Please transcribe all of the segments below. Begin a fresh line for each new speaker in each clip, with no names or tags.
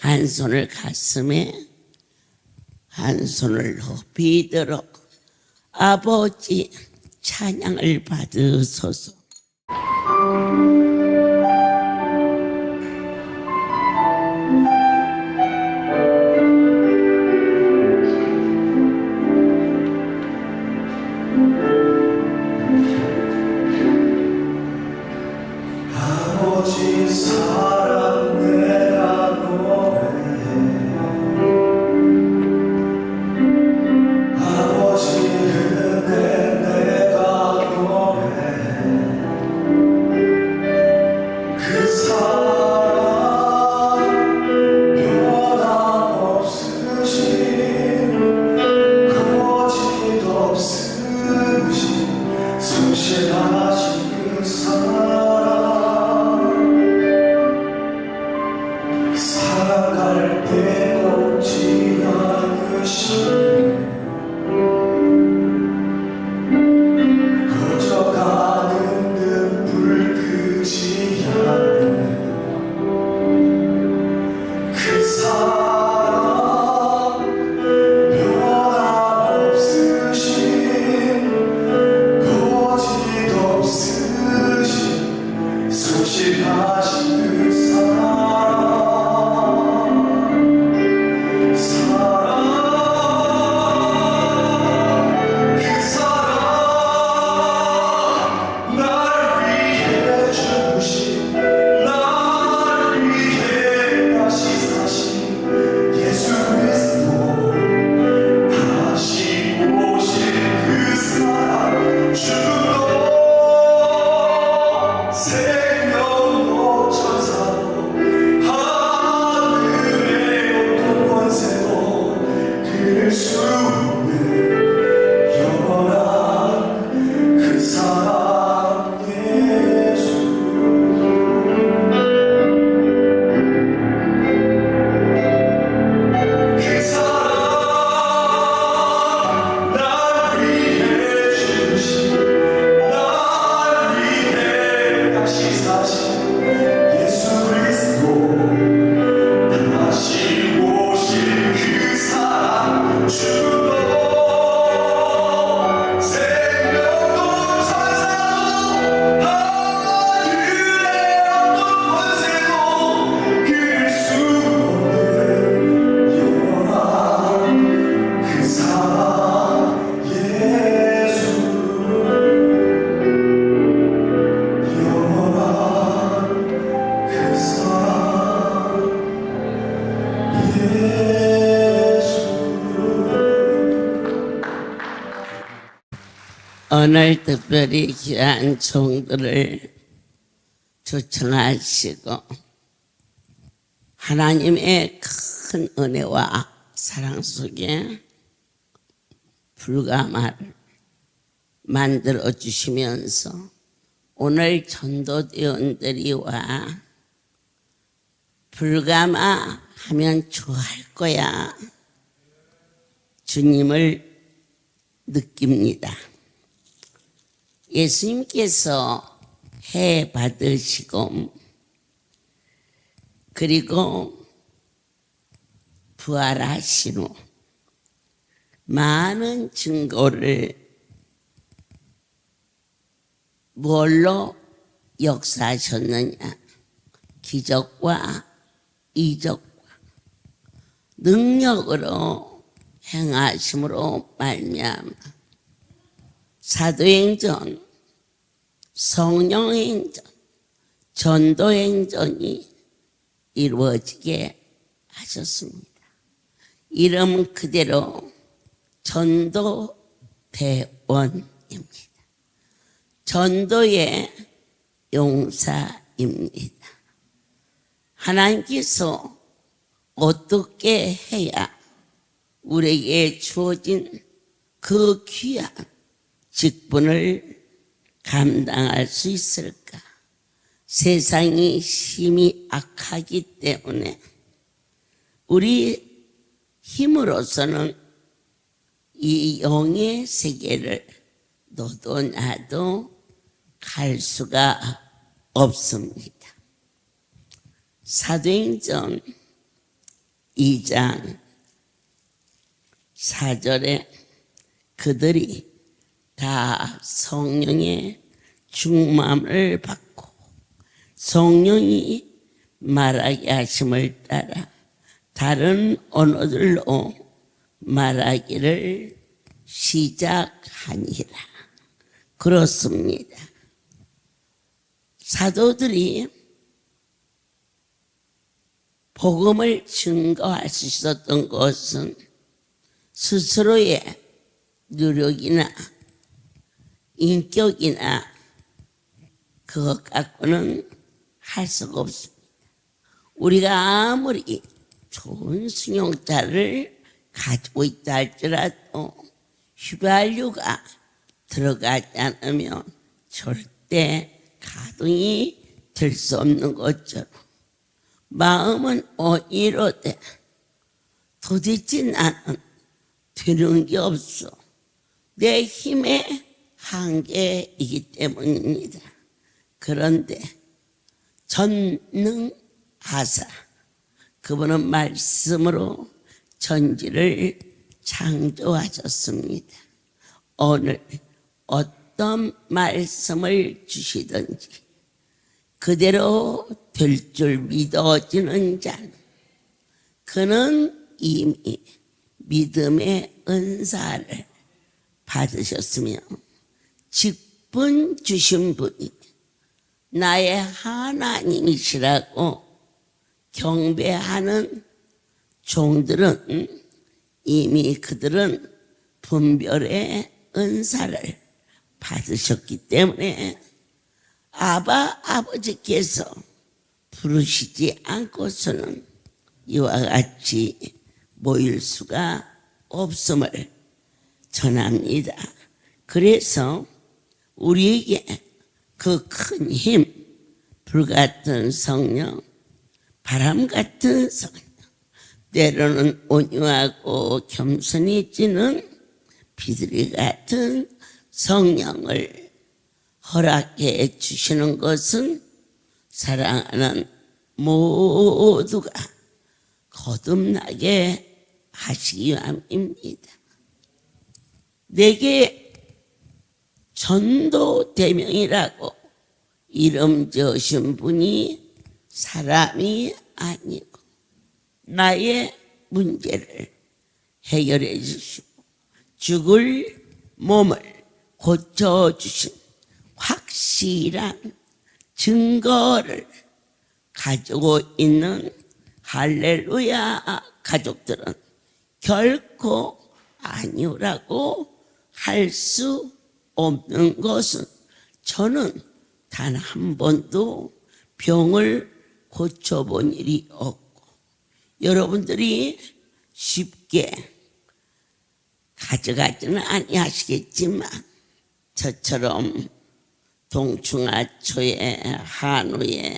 한 손을 가슴에 한 손을 높이 들어 아버지 찬양을 받으소서.
아버지 사랑 내가 노래해. 아버지 은혜 내가 노래해. 그 사랑 변함없으신 거짓 없으신 성실하신 그 사랑 살아갈 때 꺾지 않으시네. 꺼져가는 등불 끄지 않네. 그 사랑 변함없으신 거짓 없으신 성실하신 그 생명도 천사도 하늘의 어떤 권세도 그릴 수 없는 영원한 그 사랑 예수. 그 사랑 날 위해 주신 사신 예수 그리스도 다시 오실 그 사랑 주도 생명도 천사도 하늘의 어떤 권세도 그릴 수 없는 영원한 그 사랑 예수.
오늘 특별히 귀한 종들을 초청하시고 하나님의 큰 은혜와 사랑 속에 불가마를 만들어 주시면서 오늘 전도대원들이 와 불가마 하면 좋아할 거야 주님을 느낍니다. 예수님께서 해 받으시고 그리고 부활하신 후 많은 증거를 뭘로 역사하셨느냐? 기적과 이적과 능력으로 행하심으로 말미암아 사도행전, 성령행전, 전도행전이 이루어지게 하셨습니다. 이름 그대로 전도대원입니다. 전도의 용사입니다. 하나님께서 어떻게 해야 우리에게 주어진 그 귀한 직분을 감당할 수 있을까? 세상이 심히 악하기 때문에 우리 힘으로서는 이 영의 세계를 너도 나도 갈 수가 없습니다. 사도행전 2장 4절에 그들이 다 성령의 충만을 받고 성령이 말하게 하심을 따라 다른 언어들로 말하기를 시작하니라. 그렇습니다. 사도들이 복음을 증거할 수 있었던 것은 스스로의 노력이나 인격이나 그것 갖고는 할 수가 없습니다. 우리가 아무리 좋은 승용차를 가지고 있다 할지라도 휘발유가 들어가지 않으면 절대 가동이 될 수 없는 것처럼 마음은 이러되 도대체 나는 되는 게 없어. 내 힘의 한계이기 때문입니다. 그런데 전능하사 그분은 말씀으로 천지를 창조하셨습니다. 오늘 어떤 말씀을 주시든지 그대로 될 줄 믿어지는 자는 그는 이미 믿음의 은사를 받으셨으며 직분 주신 분이 나의 하나님이시라고 경배하는 종들은 이미 그들은 분별의 은사를 받으셨기 때문에 아버지께서 부르시지 않고서는 이와 같이 모일 수가 없음을 전합니다. 그래서 우리에게 그 큰 힘, 불같은 성령, 바람 같은 성령, 때로는 온유하고 겸손해지는 비둘기 같은 성령을 허락해 주시는 것은 사랑하는 모두가 거듭나게 하시기 위함입니다. 내게 전도대명이라고 이름 지으신 분이 사람이 아니고 나의 문제를 해결해 주시고 죽을 몸을 고쳐주신 확실한 증거를 가지고 있는 할렐루야 가족들은 결코 아니라고 할 수 없는 것은 저는 단 한 번도 병을 고쳐본 일이 없고 여러분들이 쉽게 가져가지는 아니하시겠지만 저처럼 동충하초에 한우에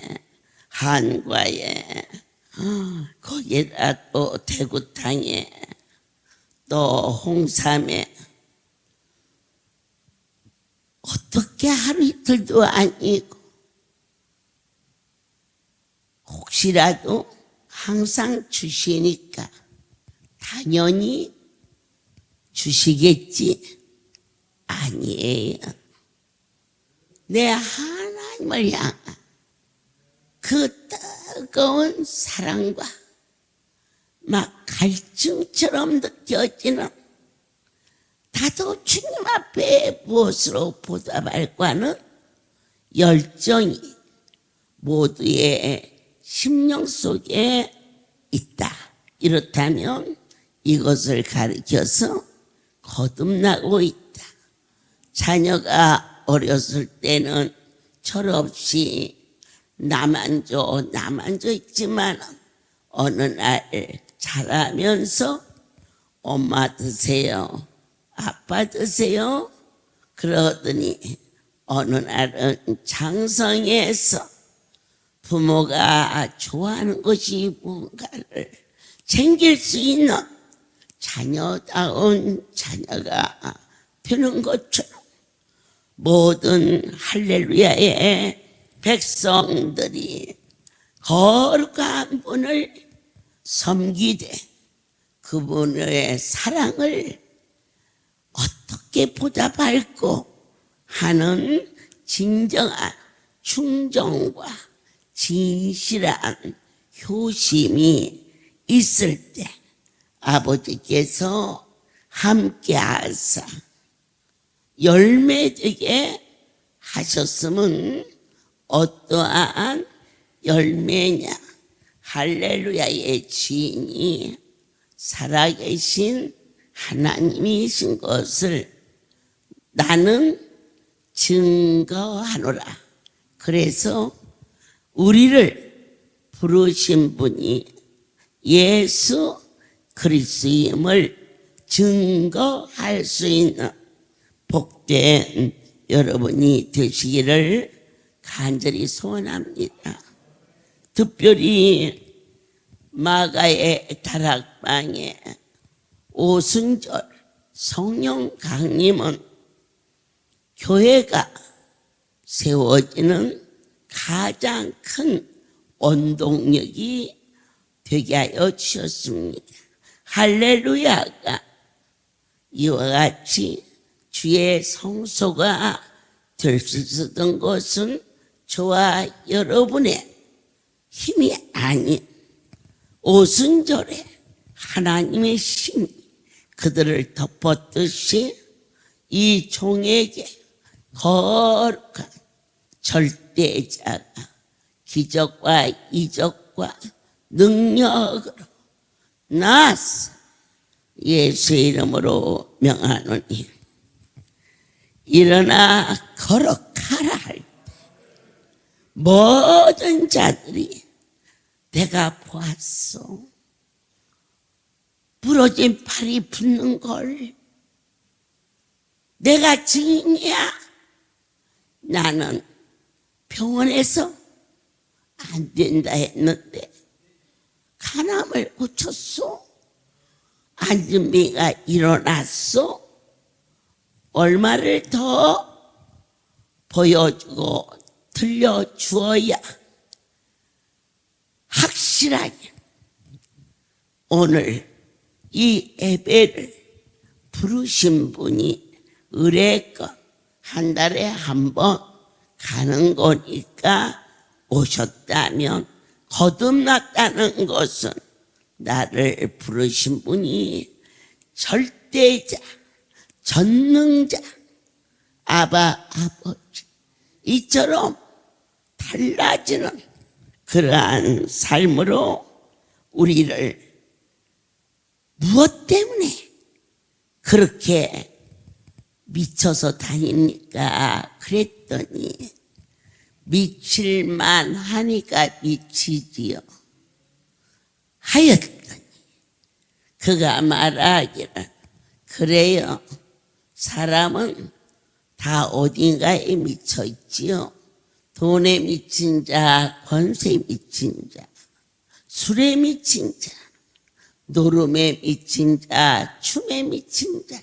한과에 거기에다 또 대구탕에 또 홍삼에 어떻게 하루 이틀도 아니고 혹시라도 항상 주시니까 당연히 주시겠지. 아니에요. 내 하나님을 향한 그 뜨거운 사랑과 막 갈증처럼 느껴지는 나도 주님 앞에 무엇으로 보답할까 하는 열정이 모두의 심령 속에 있다. 이렇다면 이것을 가리켜서 거듭나고 있다. 자녀가 어렸을 때는 철없이 나만 줘 있지만 어느 날 자라면서 엄마 드세요. 아빠 드세요. 그러더니 어느 날은 장성해서 부모가 좋아하는 것이 뭔가를 챙길 수 있는 자녀다운 자녀가 되는 것처럼 모든 할렐루야의 백성들이 거룩한 분을 섬기되 그분의 사랑을 어떻게 보답할고 하는 진정한 충정과 진실한 효심이 있을 때 아버지께서 함께 하사 열매되게 하셨으면 어떠한 열매냐? 할렐루야의 주인이 살아계신 하나님이신 것을 나는 증거하노라. 그래서 우리를 부르신 분이 예수 그리스도임을 증거할 수 있는 복된 여러분이 되시기를 간절히 소원합니다. 특별히 마가의 다락방에 오순절 성령 강림은 교회가 세워지는 가장 큰 원동력이 되게 하여 주셨습니다. 할렐루야가 이와 같이 주의 성소가 될 수 있었던 것은 저와 여러분의 힘이 아닌 오순절에 하나님의 신이 그들을 덮었듯이 이 종에게 거룩한 절대자가 기적과 이적과 능력으로 나아서 예수의 이름으로 명하노니 일어나 걸어가라 할 때 모든 자들이 내가 보았어. 부러진 팔이 붓는 걸 내가 증인이야. 나는 병원에서 안 된다 했는데 간암을 고쳤어. 안진비가 일어났어. 얼마를 더 보여주고 들려주어야 확실하게 오늘 이 예배를 부르신 분이 의뢰껏 한 달에 한 번 가는 거니까 오셨다면 거듭났다는 것은 나를 부르신 분이 절대자, 전능자, 아버지 이처럼 달라지는 그러한 삶으로 우리를 무엇 때문에 그렇게 미쳐서 다닙니까? 그랬더니 미칠만 하니까 미치지요. 하였더니 그가 말하기를 그래요. 사람은 다 어딘가에 미쳐 있지요. 돈에 미친 자, 권세에 미친 자, 술에 미친 자, 노름에 미친 자, 춤에 미친 자,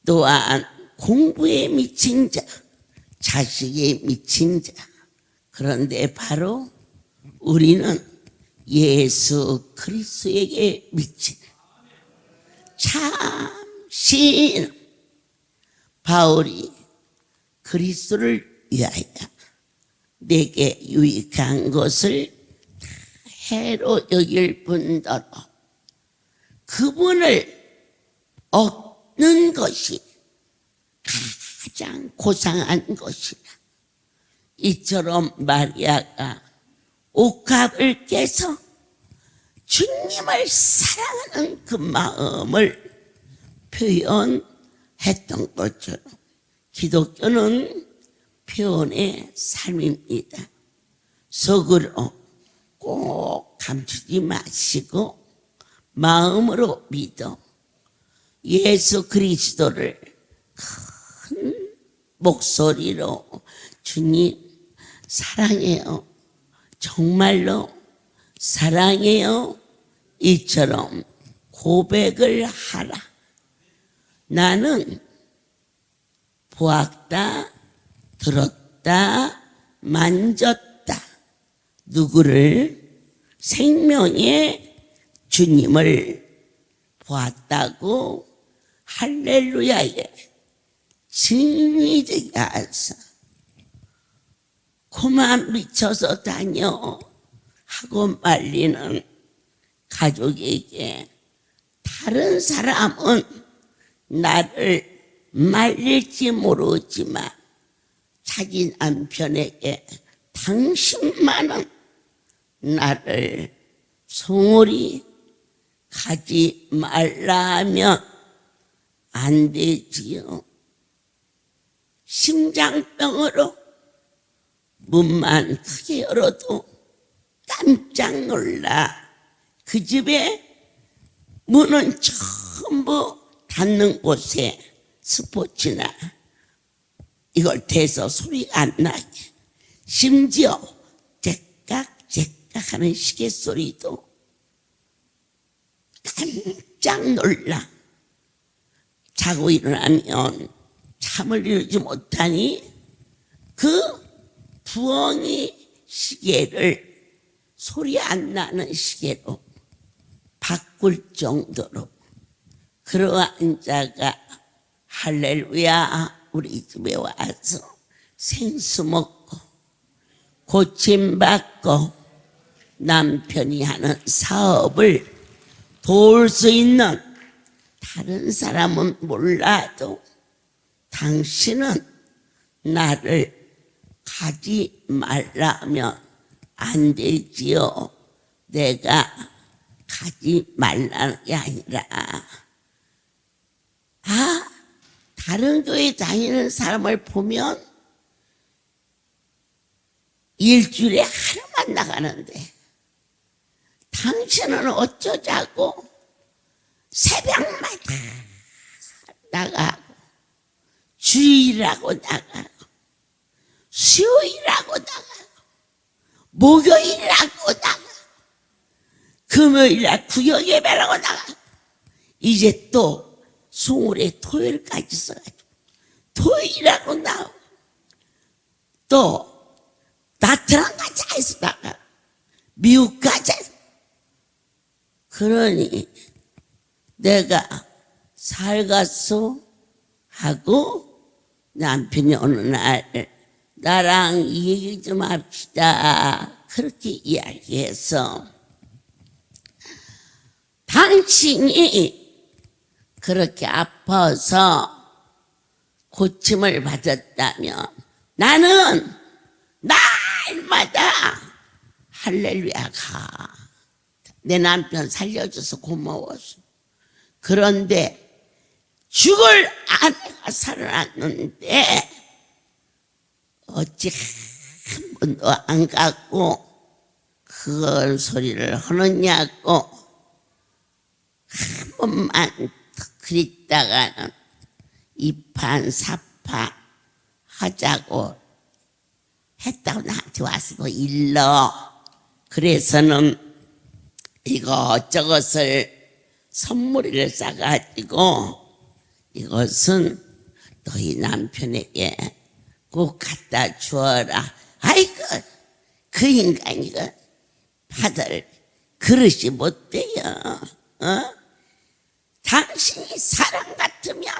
또한 공부에 미친 자, 자식에 미친 자. 그런데 바로 우리는 예수 그리스도에게 미치는 참 신 바울이 그리스도를 위하여 내게 유익한 것을 해로 여길 뿐더러 그분을 얻는 것이 가장 고상한 것이라. 이처럼 마리아가 옥합을 깨서 주님을 사랑하는 그 마음을 표현했던 것처럼 기독교는 표현의 삶입니다. 속으로 꼭 감추지 마시고 마음으로 믿어 예수 그리스도를 큰 목소리로 주님 사랑해요. 정말로 사랑해요. 이처럼 고백을 하라. 나는 보았다, 들었다, 만졌다. 누구를? 생명의 주님을 보았다고 할렐루야에 증인이 되게 하사 그만 미쳐서 다녀 하고 말리는 가족에게 다른 사람은 나를 말릴지 모르지만 자기 남편에게 당신만은 나를 소홀히 가지 말라 하면 안 되지요. 심장병으로 문만 크게 열어도 깜짝 놀라 그 집에 문은 전부 닫는 곳에 스포츠나 이걸 대서 소리가 안 나게 심지어 째깍째깍 하는 시계 소리도 깜짝 놀라 자고 일어나면 잠을 이루지 못하니 그 부엉이 시계를 소리 안 나는 시계로 바꿀 정도로 그러한 자가 할렐루야 우리 집에 와서 생수 먹고 고침받고 남편이 하는 사업을 도울 수 있는 다른 사람은 몰라도 당신은 나를 가지 말라면 안 되지요. 내가 가지 말라는 게 아니라 다른 교회 다니는 사람을 보면 일주일에 하루만 나가는데 당신은 어쩌자고 새벽마다 나가고 주일하고 나가고 수요일하고 나가고 목요일하고 나가고 금요일날 구역 예배라고 나가고 이제 또 송월에 토요일까지 써가지고 토요일하고 나오고 또 나트랑까지 해서 나가고 미국까지 해서 그러니 내가 살갔소 하고 남편이 어느 날 나랑 얘기 좀 합시다 그렇게 이야기해서 당신이 그렇게 아파서 고침을 받았다면 나는 날마다 할렐루야 가. 내 남편 살려줘서 고마웠어. 그런데 죽을 아내가 살아났는데 어찌 한 번도 안 갔고 그런 소리를 하느냐고 한 번만 그랬다가는 이판사파 하자고 했다고 나한테 와서 일러. 그래서는 이것저것을 선물을 싸가지고 이것은 너희 남편에게 꼭 갖다 주어라. 아이고 그 인간이가 받을 그릇이 못 돼요. 당신이 사람 같으면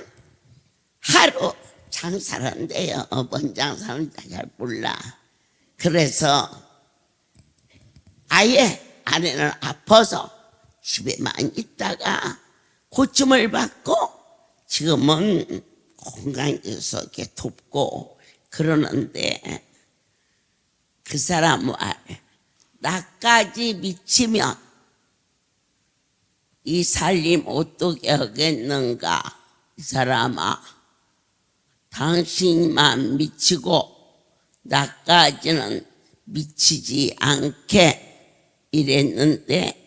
하루 장사를 한대요. 뭔 장사는지 잘 몰라. 그래서 아예 아내는 아파서 집에만 있다가 고침을 받고 지금은 건강해서 이렇게 돕고 그러는데 그 사람 말 나까지 미치면 이 살림 어떻게 하겠는가. 이 사람아 당신만 미치고 나까지는 미치지 않게 이랬는데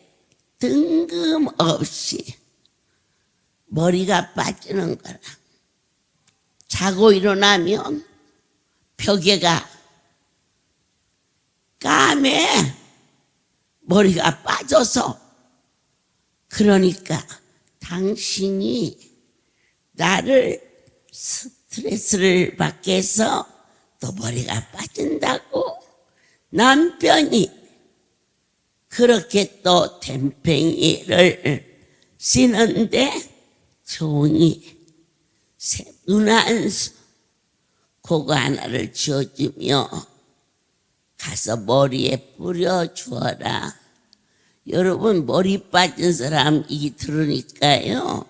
뜬금없이 머리가 빠지는 거라. 자고 일어나면 벽에가 까매 머리가 빠져서 그러니까 당신이 나를 스트레스를 받게 해서 또 머리가 빠진다고 남편이 그렇게 또 댐팽이를 쓰는데 종이 눈한수 그거 하나를 쥐어주며 가서 머리에 뿌려주어라. 여러분 머리 빠진 사람 이 들으니까요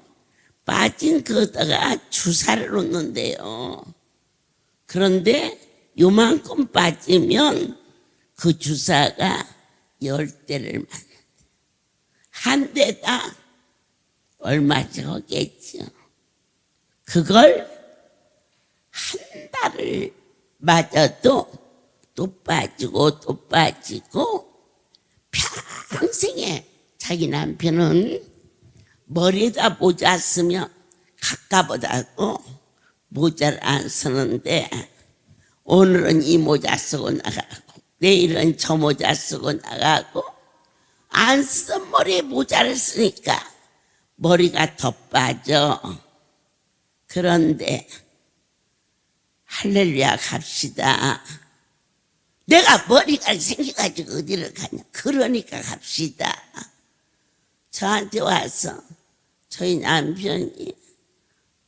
빠진 거다가 주사를 놓는데요. 그런데 요만큼 빠지면 그 주사가 10대를 맞는데 한 대다 얼마지 하겠죠. 그걸 한 달을 맞아도 또 빠지고 또 빠지고 평생에 자기 남편은 머리에다 모자 쓰면 가까보다고 모자를 안 쓰는데 오늘은 이 모자 쓰고 나가고 내일은 저 모자 쓰고 나가고 안 쓰던 머리에 모자를 쓰니까 머리가 더 빠져. 그런데 할렐루야 갑시다. 내가 머리가 생겨가지고 어디를 가냐. 그러니까 갑시다. 저한테 와서 저희 남편이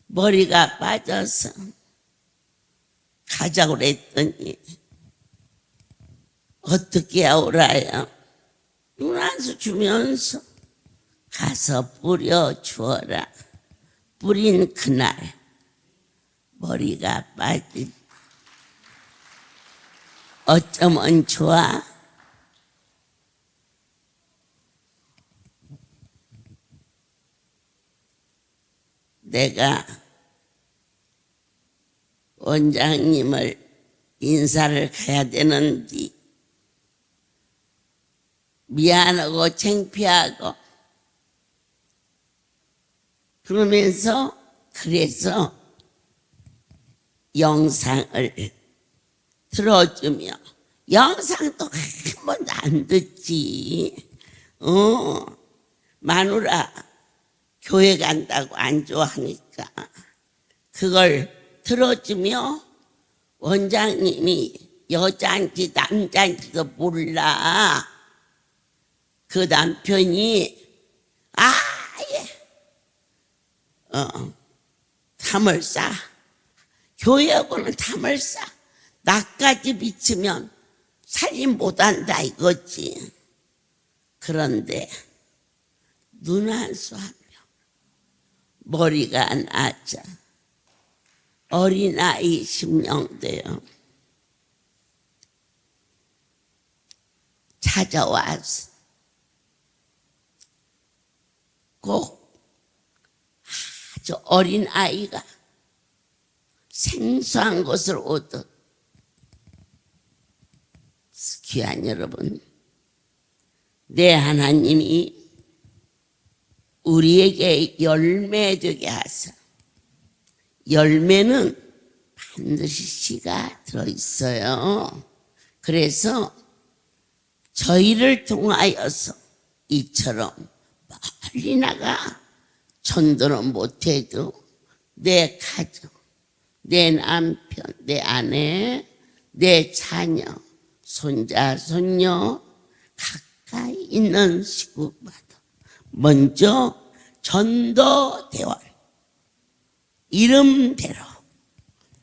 머리가 빠져서 가자고 그랬더니 어떻게 오라요? 눈한수 주면서 가서 뿌려 주어라. 뿌린 그날 머리가 빠진 어쩌면 좋아? 내가 원장님을 인사를 가야 되는데 미안하고 창피하고 그러면서 그래서 영상을 들어주며 영상도 한 번도 안 듣지. 마누라 교회 간다고 안 좋아하니까 그걸 들어주며 원장님이 여자인지 남자인지도 몰라. 그 남편이 아예 탐을 싸. 교회하고는 탐을 싸. 나까지 미치면 살인 못한다 이거지. 그런데 눈 한수 하며 머리가 낮아. 어린아이 심령돼요. 찾아와서 꼭 아주 어린아이가 생소한 것을 오듯 귀한 여러분, 내 하나님이 우리에게 열매 되게 하사. 열매는 반드시 씨가 들어있어요. 그래서 저희를 통하여서 이처럼 멀리 나가 전도는 못해도 내 가정, 내 남편, 내 아내, 내 자녀, 손자, 손녀 가까이 있는 식구마다 먼저 전도 대원 이름대로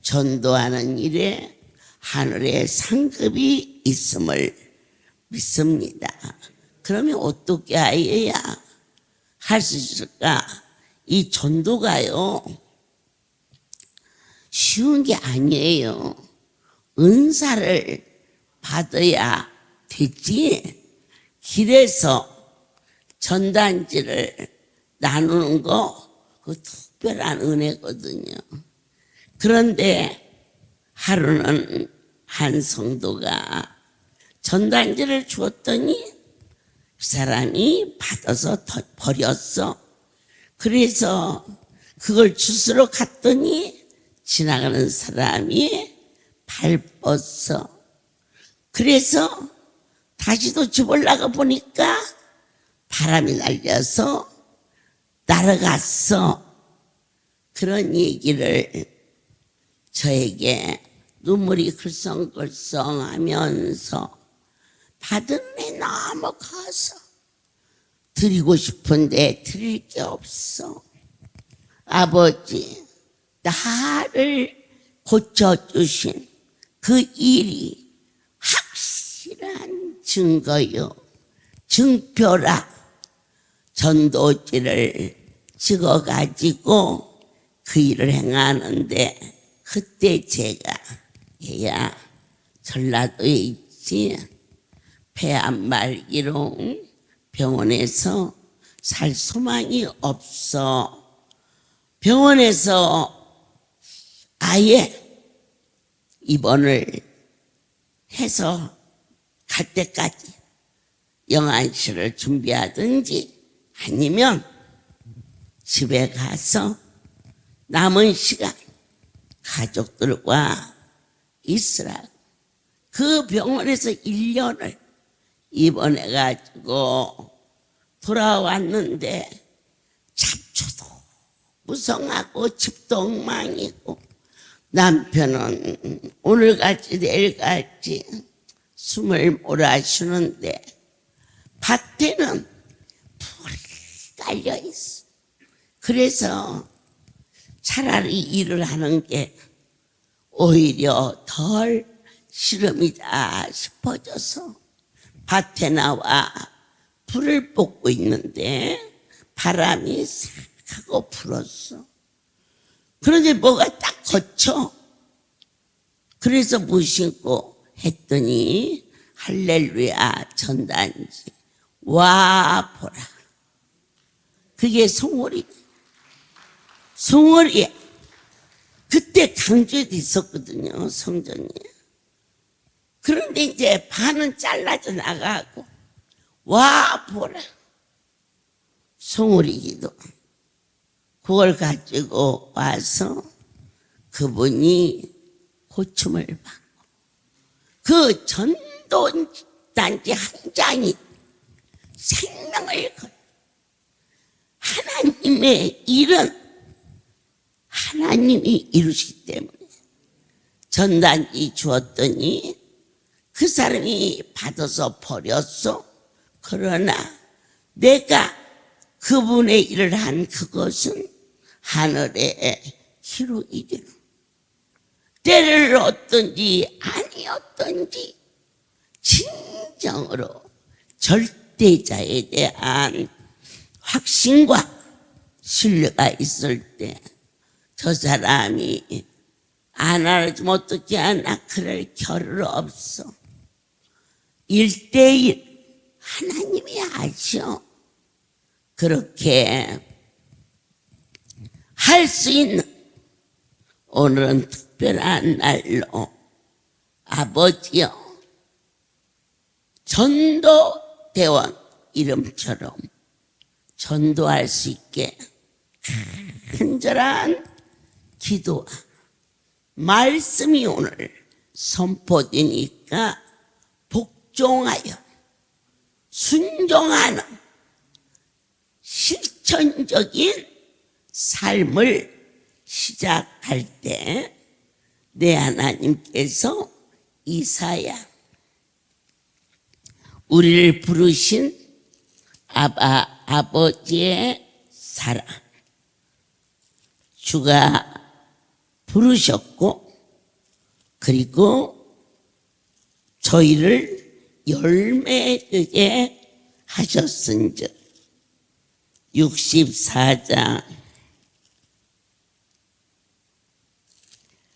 전도하는 일에 하늘의 상급이 있음을 믿습니다. 그러면 어떻게 해야 할 수 있을까? 이 전도가요 쉬운 게 아니에요. 은사를 받아야 되지. 길에서 전단지를 나누는 거 그 특별한 은혜거든요. 그런데 하루는 한 성도가 전단지를 주었더니 그 사람이 받아서 버렸어. 그래서 그걸 주스러 갔더니 지나가는 사람이 밟았어. 그래서 다시 또 집으려고 보니까 바람이 날려서 날아갔어. 그런 얘기를 저에게 눈물이 글썽글썽 하면서 받은 애 너무 커서 드리고 싶은데 드릴 게 없어. 아버지, 나를 고쳐주신 그 일이 확실한 증거요, 증표라. 전도지를 찍어가지고 그 일을 행하는데, 그때 제가 얘야 전라도에 있지, 폐암 말기로 병원에서 살 소망이 없어. 병원에서 아예 입원을 해서 갈 때까지 영안실을 준비하든지 아니면 집에 가서 남은 시간 가족들과 있으라고. 그 병원에서 1년을 입원해가지고 돌아왔는데 잡초도 무성하고 집도 엉망이고, 남편은 오늘 갈지 내일 갈지 숨을 몰아쉬는데 밭에는 불이 깔려 있어. 그래서 차라리 일을 하는 게 오히려 덜 시름이다 싶어져서 밭에 나와 불을 볶고 있는데 바람이 싹 하고 불었어. 그런데 뭐가 딱 거쳐. 그래서 무심코 했더니 할렐루야 전단지. 와 보라. 그게 송월이. 송월이야. 그때 강조도 있었거든요, 성전에. 그런데 이제 반은 잘라져 나가고, 와 보라. 송월이기도. 그걸 가지고 와서 그분이 고침을 받고, 그 전도단지 한 장이 생명을 걸. 하나님의 일은 하나님이 이루시기 때문에 전단지 주었더니 그 사람이 받아서 버렸어. 그러나 내가 그분의 일을 한 그것은 하늘의 기록이 되는, 때를 얻든지 아니었든지 진정으로 절대자에 대한 확신과 신뢰가 있을 때 저 사람이 안 알아주면 어떻게 하나 그럴 겨를 없어. 1:1 하나님이 아셔. 그렇게 할 수 있는 오늘은 특별한 날로 아버지여, 전도대원 이름처럼 전도할 수 있게 간절한 기도와 말씀이 오늘 선포되니까 복종하여 순종하는 실천적인 삶을 시작할 때 내 하나님께서 이사야, 우리를 부르신 아버지의 사랑, 주가 부르셨고, 그리고 저희를 열매되게 하셨은즉 64장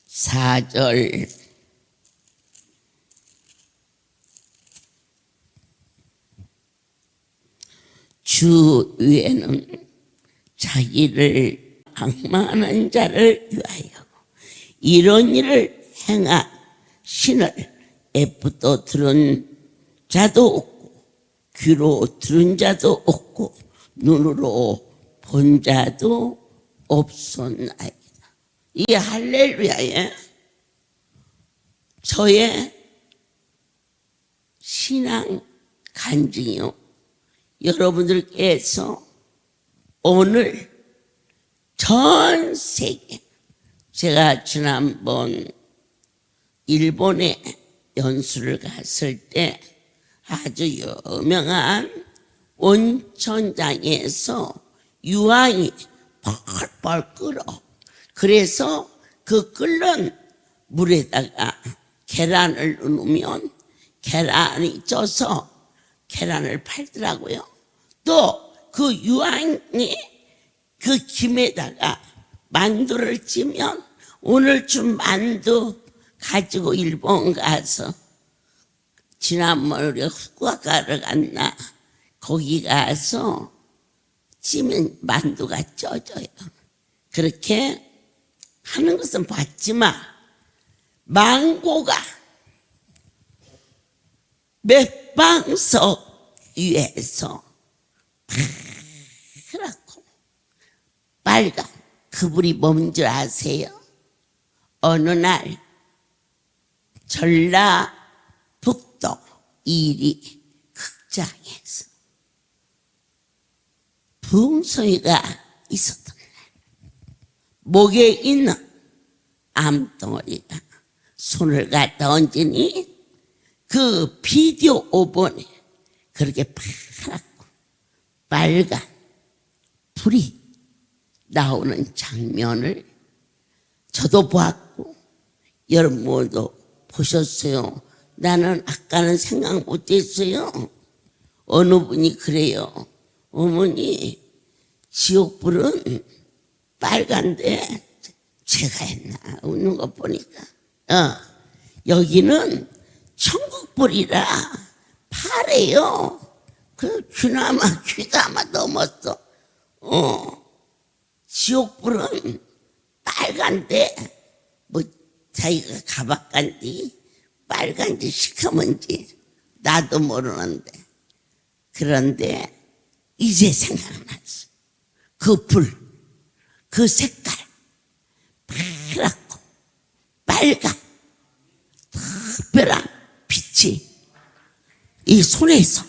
4절 주 위에는 자기를 악망하는 자를 위하여 이런 일을 행한 신을 애프도 들은 자도 없고, 귀로 들은 자도 없고, 눈으로 본 자도 없었나이다. 이 할렐루야에 저의 신앙 간증이요, 여러분들께서 오늘 전 세계, 제가 지난번 일본에 연수를 갔을 때 아주 유명한 온천장에서 유황이 펄펄 끓어. 그래서 그 끓는 물에다가 계란을 넣으면 계란이 쪄서 계란을 팔더라고요. 또 그 유황이 그 김에다가 만두를 찌면 오늘 준 만두 가지고 일본 가서 지난번에 후쿠오카를 갔나 거기 가서 찌면 만두가 쪄져요. 그렇게 하는 것은 봤지만 망고가 맥방석 위에서 파랗고 빨간 그 불이 뭔 줄 아세요? 어느 날 전라북도 이리 극장에서 부흥소리가 있었던 날, 목에 있는 암덩어리가 손을 갖다 얹으니 그 비디오 5번에 그렇게 파랗고 빨간 불이 나오는 장면을 저도 보았고 여러분 모두 보셨어요. 나는 아까는 생각 못했어요. 어느 분이 그래요. 어머니 지옥불은 빨간데 제가 했나 웃는 거 보니까 여기는 천국불이라 파래요. 그 귀가 아마 넘었어. 지옥불은 빨간데 뭐 자기가 가봤간지 빨간지 시커먼지 나도 모르는데 그런데 이제 생각났어. 그 불, 그 색깔 파랗고 빨간 특별한 빛이 이 손에서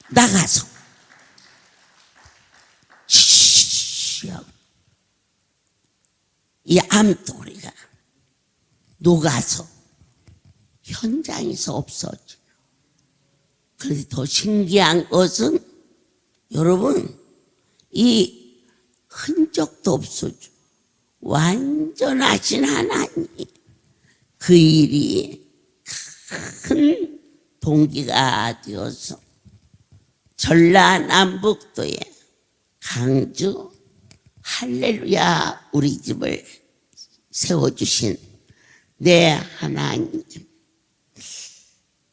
나가서 이 암덩어리가 녹아서 현장에서 없어져. 그런데 더 신기한 것은 여러분 이 흔적도 없어져. 완전하신 하나님 그 일이 큰 동기가 되어서 전라남북도에 강주 할렐루야 우리 집을 세워주신 내 하나님,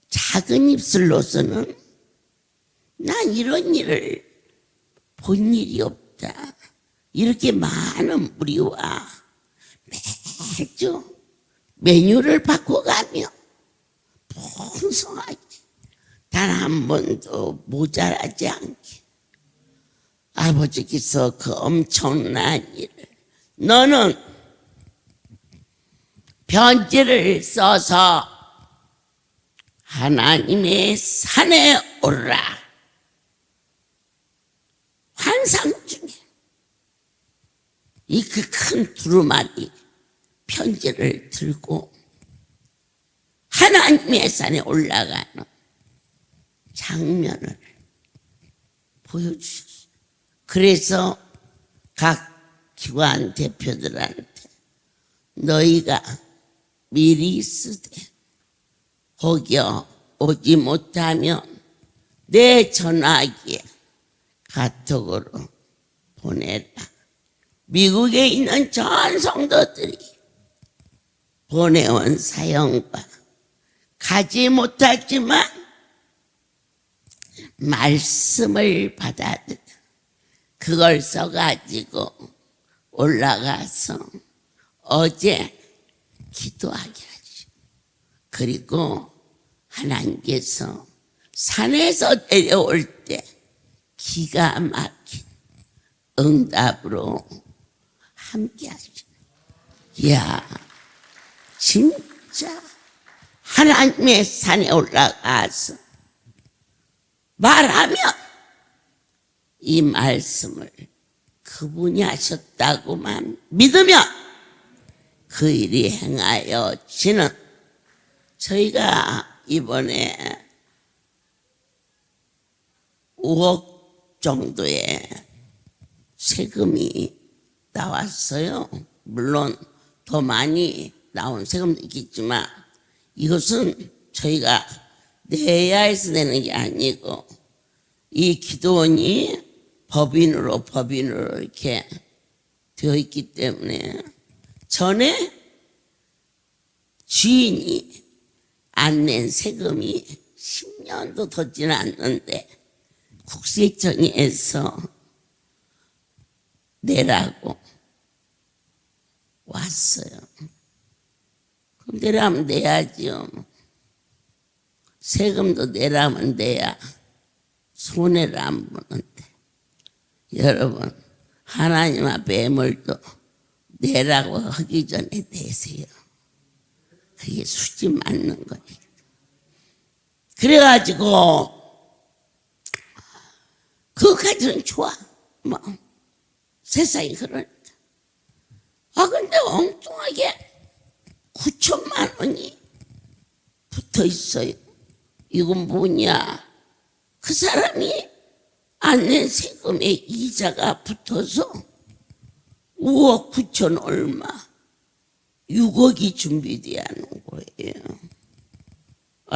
작은 입술로서는 난 이런 일을 본 일이 없다. 이렇게 많은 무리와 매주 메뉴를 바꿔가며 풍성하게 단 한 번도 모자라지 않게 아버지께서 그 엄청난 일을 너는 편지를 써서 하나님의 산에 오르라. 환상 중에 이 그 큰 두루마리 편지를 들고 하나님의 산에 올라가는 장면을 보여주셨어요. 그래서 각 기관 대표들한테 너희가 미리 쓰되 거기에 오지 못하면 내 전화기에 카톡으로 보내라. 미국에 있는 전 성도들이 보내온 사연과 가지 못했지만 말씀을 받아들여 그걸 써가지고 올라가서 어제 기도하게 하죠. 그리고 하나님께서 산에서 내려올 때 기가 막힌 응답으로 함께 하죠. 이야, 진짜 하나님의 산에 올라가서 말하면 이 말씀을 그분이 하셨다고만 믿으면 그 일이 행하여지는 저희가 이번에 5억 정도의 세금이 나왔어요. 물론 더 많이 나온 세금도 있겠지만 이것은 저희가 내야 해서 내는 게 아니고 이 기도원이 법인으로 이렇게 되어 있기 때문에 전에 주인이 안 낸 세금이 10년도 더 지났는데 국세청에서 내라고 왔어요. 그럼 내라면 내야지요. 세금도 내라면 내야 손해를 안 보는데. 여러분, 하나님 앞에 애물도 내라고 하기 전에 내세요. 그게 수지 맞는 거예요. 그래가지고 그것까지는 좋아. 뭐 세상이 그러니까. 근데 엉뚱하게 9천만 원이 붙어 있어요. 이건 뭐냐? 그 사람이 안 낸 세금에 이자가 붙어서 5억 9천 얼마 6억이 준비돼야 하는 거예요.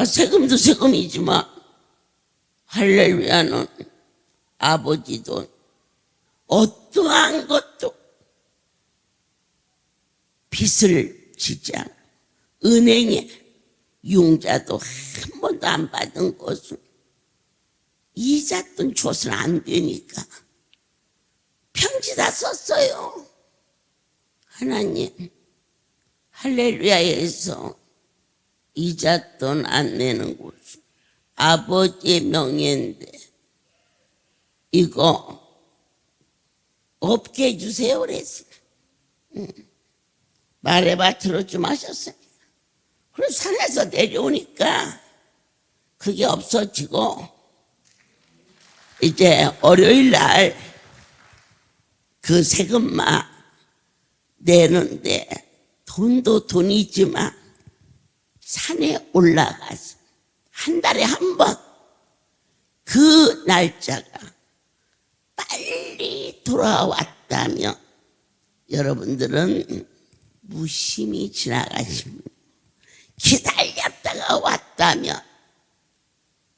세금도 세금이지만 할렐루야는 아버지 돈 어떠한 것도 빚을 지지 않고 은행에 융자도 한 번도 안 받은 것은 이자 돈 줘서는 안 되니까 편지 다 썼어요. 하나님 할렐루야에서 이자 돈 안 내는 곳은 아버지의 명예인데 이거 없게 해주세요 그랬어요. 말해봐 들어좀 하셨어요. 그래서 산에서 내려오니까 그게 없어지고 이제 월요일 날 그 세금만 내는데 돈도 돈이지만 산에 올라가서 한 달에 한 번 그 날짜가 빨리 돌아왔다면 여러분들은 무심히 지나가십니다. 기다렸다가 왔다면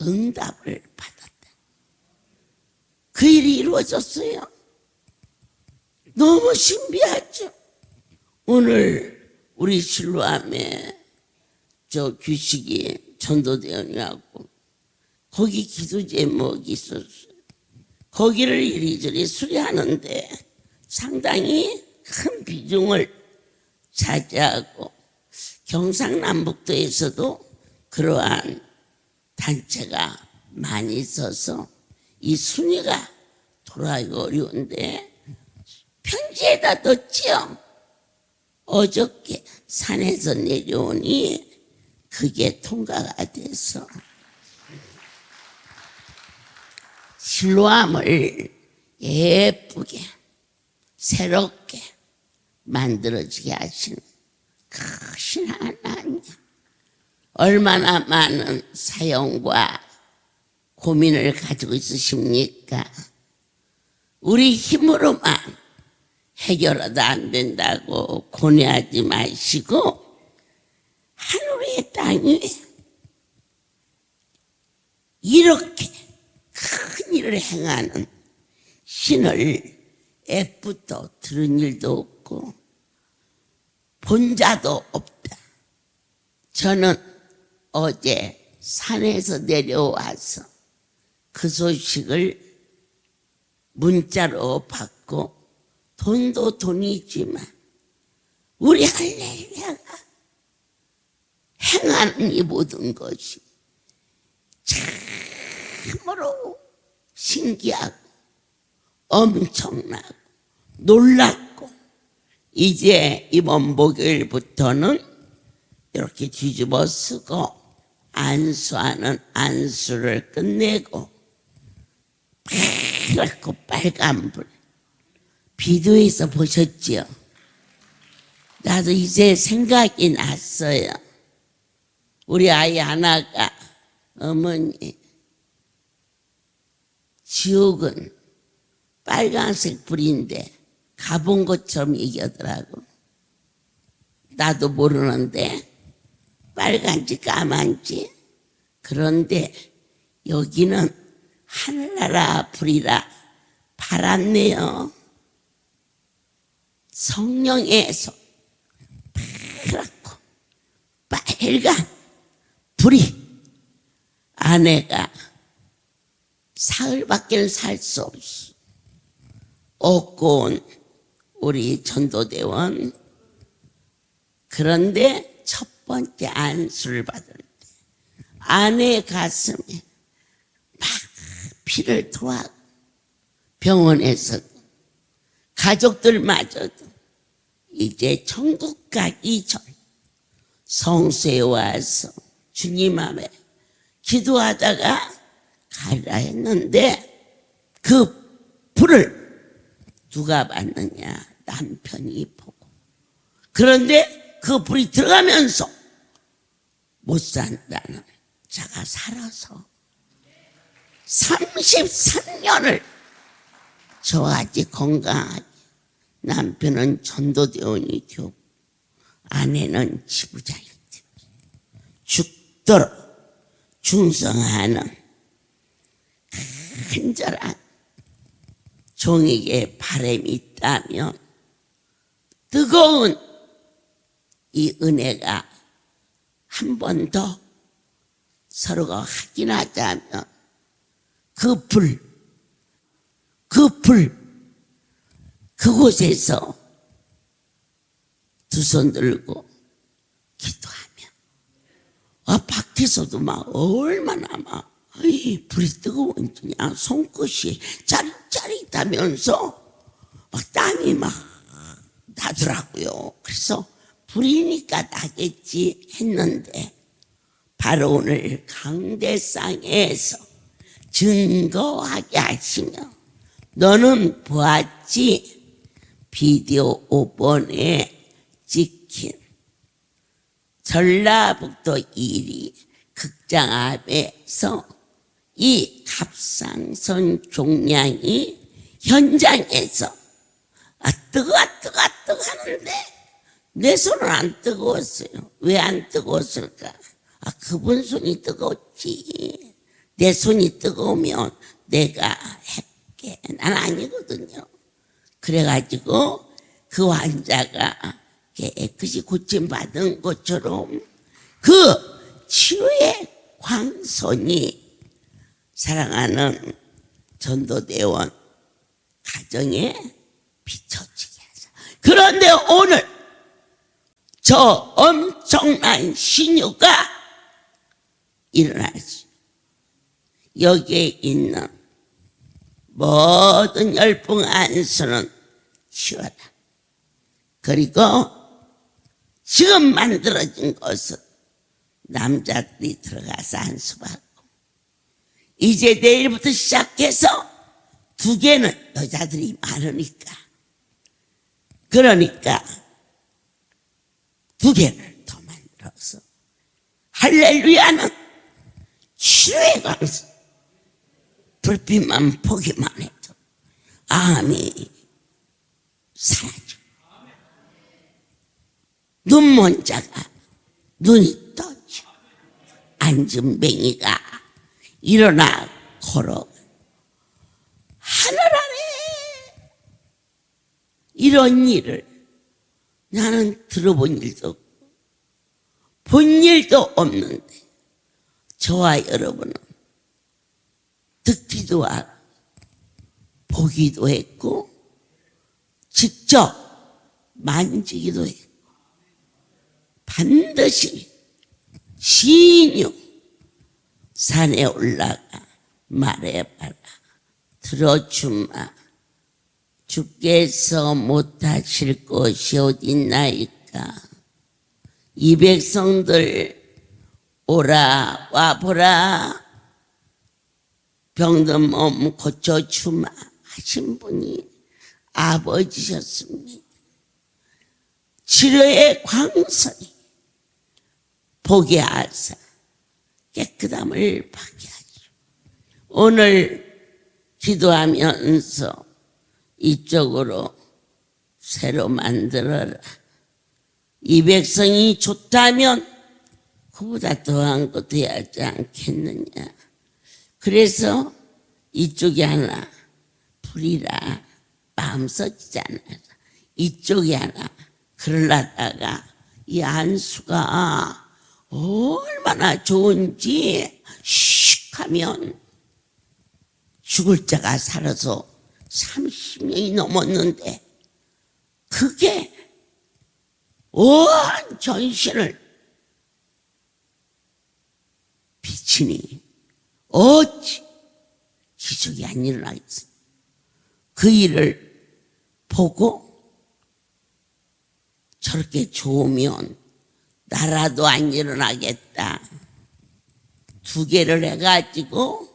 응답을 받았다. 그 일이 이루어졌어요. 너무 신비하죠. 오늘 우리 실로암에 저 규식이 전도대원이하고 거기 기도 제목이 있었어요. 거기를 이리저리 수리하는데 상당히 큰 비중을 차지하고 경상남북도에서도 그러한 단체가 많이 있어서 이 순위가 돌아가기 어려운데 편지에다 넣지요. 어저께 산에서 내려오니 그게 통과가 돼서 실로암을 예쁘게 새롭게 만들어지게 하시는 크신 하나님, 얼마나 많은 사용과 고민을 가지고 있으십니까? 우리 힘으로만 해결하다 안 된다고 고뇌하지 마시고 하늘의 땅에 이렇게 큰 일을 행하는 신을 애부터 들은 일도 없고 본 자도 없다. 저는 어제 산에서 내려와서 그 소식을 문자로 받고 돈도 돈이지만 우리 할렐루야가 행하는 이 모든 것이 참으로 신기하고 엄청나고 놀랍고 이제 이번 목요일부터는 이렇게 뒤집어 쓰고 안수하는 안수를 끝내고 파랗고 빨간 불 비디오에서 보셨지요? 나도 이제 생각이 났어요. 우리 아이 하나가 어머니 지옥은 빨간색 불인데 가본 것처럼 얘기하더라고. 나도 모르는데 빨간지 까만지. 그런데 여기는 하늘나라 불이라 파랗네요. 성령에서 파랗고 빨간 불이. 아내가 사흘밖에 살 수 없어. 얻고 온 우리 전도대원. 그런데 첫 번째 안수를 받을 때 아내 가슴에 막 피를 토하고 병원에서 가족들마저도 이제 천국 가기 전 성수에 와서 주님 앞에 기도하다가 가라 했는데 그 불을 누가 받느냐? 남편이 보고. 그런데 그 불이 들어가면서 못 산다는 자가 살아서 33년을 저같이 건강하게, 남편은 전도대원이 되고 아내는 지부장이 되고 죽도록 충성하는 간절한 종에게 바람이 있다면 뜨거운 이 은혜가 한 번 더 서로가 확인하자면 그곳에서 두 손 들고 기도하면 밖에서도 막 얼마나 막 불이 뜨거운지 그냥 손끝이 짜릿짜릿하면서 막 땀이 막 나더라고요. 그래서 불이니까 나겠지 했는데 바로 오늘 강대상에서 증거하게 하시며 너는 보았지? 비디오 5번에 찍힌 전라북도 1위 극장 앞에서 이 갑상선 종양이 현장에서 뜨거 하는데 내 손은 안 뜨거웠어요. 왜 안 뜨거웠을까? 그분 손이 뜨거웠지. 내 손이 뜨거우면 내가 할게. 난 아니거든요. 그래가지고 그 환자가 깨끗이 고침받은 것처럼 그 치유의 광선이 사랑하는 전도대원 가정에 비춰지게 하자. 그런데 오늘 저 엄청난 신유가 일어나지. 여기에 있는 모든 열풍 안수는 치워라. 그리고 지금 만들어진 것은 남자들이 들어가서 안수받고 이제 내일부터 시작해서 2개는 여자들이 많으니까 그러니까 2개를 더 만들어서 할렐루야는 치료의 광선. 불빛만 보기만 해도 암이 사라져. 눈먼 자가 눈이 떠져. 앉은 뱅이가 일어나 걸어. 하늘 아래 이런 일을 나는 들어본 일도 없고 본 일도 없는데 저와 여러분은 듣기도 하고 보기도 했고 직접 만지기도 했고 반드시 신유 산에 올라가 말해봐라. 들어주마. 주께서 못하실 것이 어딨나이까. 이 백성들 오라 와보라. 병든 몸 고쳐주마 하신 분이 아버지셨습니다. 치료의 광선이 보게 하사 깨끗함을 받게 하시오. 오늘 기도하면서 이쪽으로 새로 만들어라. 이 백성이 좋다면 그보다 더한 것도 해야 하지 않겠느냐. 그래서 이쪽에 하나 불이라 마음속이잖아요. 이쪽에 하나 그러려다가 이 안수가 얼마나 좋은지 슉 하면 죽을 자가 살아서 30년이 넘었는데 그게 온 전신을 비치니 어찌 기적이 안 일어나겠어. 그 일을 보고 저렇게 좋으면 나라도 안 일어나겠다. 2개를 해가지고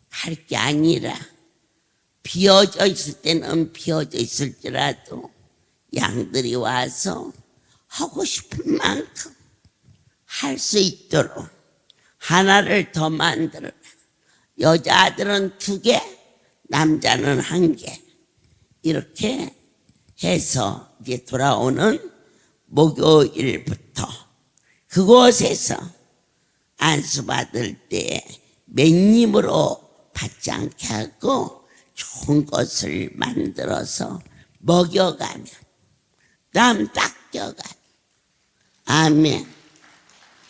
할 게 아니라 비어져 있을 때는 비어져 있을지라도 양들이 와서 하고 싶은 만큼 할 수 있도록 하나를 더 만들어라. 여자들은 2개, 남자는 1개. 이렇게 해서 이제 돌아오는 목요일부터 그곳에서 안수받을 때 맨입으로 받지 않게 하고 좋은 것을 만들어서 먹여가며 땀 닦여가며 아멘.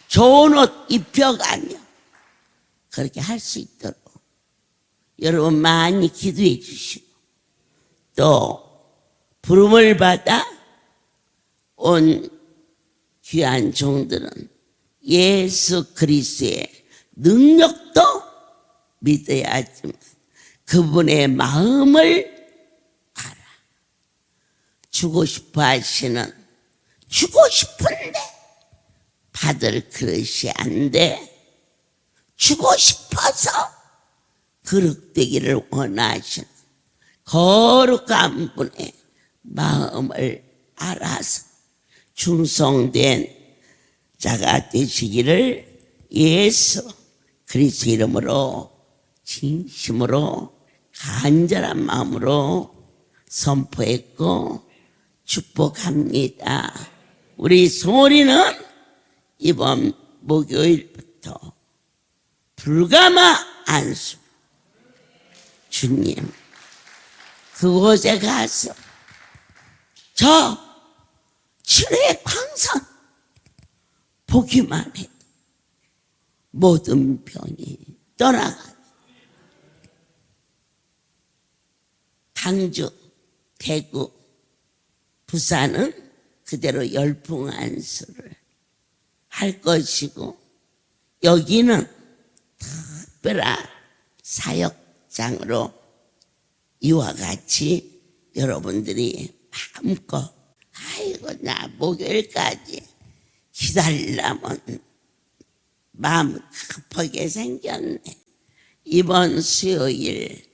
좋은 옷 입혀가며 그렇게 할 수 있도록 여러분 많이 기도해 주시고 또 부름을 받아 온 귀한 종들은 예수 그리스도의 능력도 믿어야지만 그분의 마음을 알아. 주고 싶어 하시는 주고 싶은데 받을 그릇이 안 돼. 주고 싶어서 그릇 되기를 원하시는 거룩한 분의 마음을 알아서 충성된 자가 되시기를 예수 그리스도 이름으로 진심으로 간절한 마음으로 선포했고 축복합니다. 우리 송오리는 이번 목요일부터 불가마 안수 주님 그곳에 가서 저 칠의 광선 보기만 해도 모든 병이 떠나가. 강주, 대구, 부산은 그대로 열풍 안수를 할 것이고 여기는 특별한 사역장으로 이와 같이 여러분들이 마음껏 아이고 나 목요일까지 기다리려면 마음 급하게 생겼네. 이번 수요일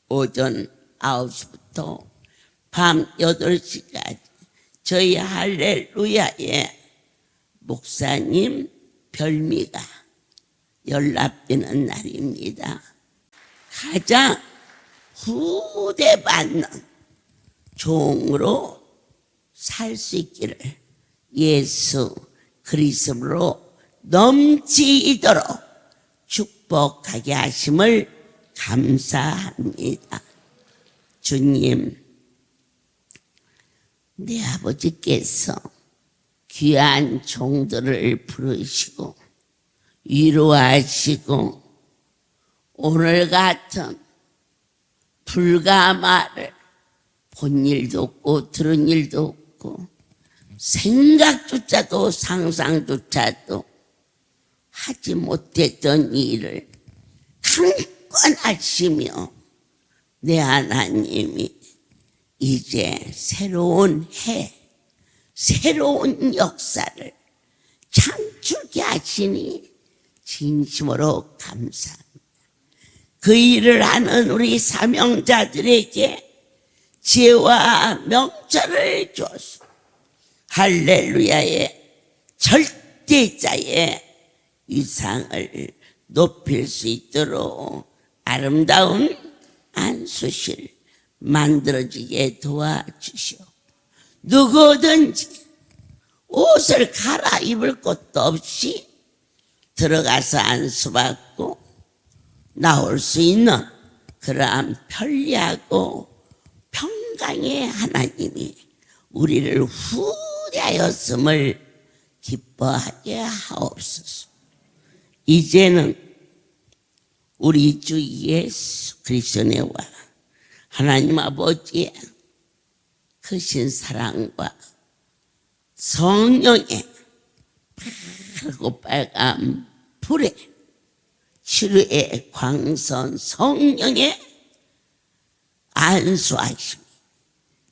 오전 9시부터 밤 8시까지 저희 할렐루야에 목사님 별미가 연락되는 날입니다. 가장 후대받는 종으로 살 수 있기를 예수 그리스도로 넘치도록 축복하게 하심을 감사합니다. 주님, 내 아버지께서 귀한 종들을 부르시고 위로하시고 오늘 같은 불가마를 본 일도 없고 들은 일도 없고 생각조차도 상상조차도 하지 못했던 일을 강권하시며 내 하나님이 이제 새로운 해, 새로운 역사를 창출케 하시니 진심으로 감사합니다. 그 일을 하는 우리 사명자들에게 지혜와 명철을 주어서 할렐루야의 절대 절대자의 위상을 높일 수 있도록 아름다운 안수실 만들어지게 도와주시오. 누구든지 옷을 갈아입을 곳도 없이 들어가서 안수받고 나올 수 있는 그러한 편리하고 평강의 하나님이 우리를 후대하였음을 기뻐하게 하옵소서. 이제는 우리 주 예수 그리스도의 와 하나님 아버지의 크신 사랑과 성령의 파랗고 빨간 불의 치료의 광선 성령의 안수하심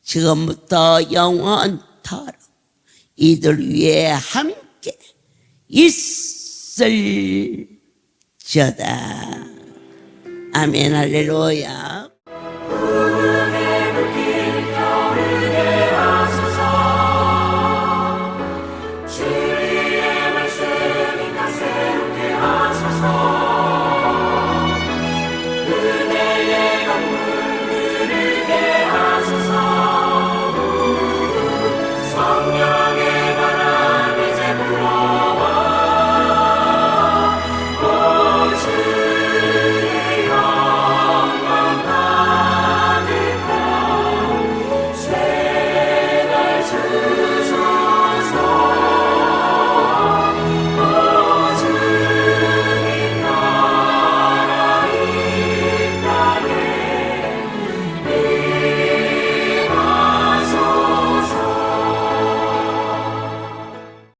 지금부터 영원토록 이들 위에 함께 있을지어다. 아멘 할렐루야.
주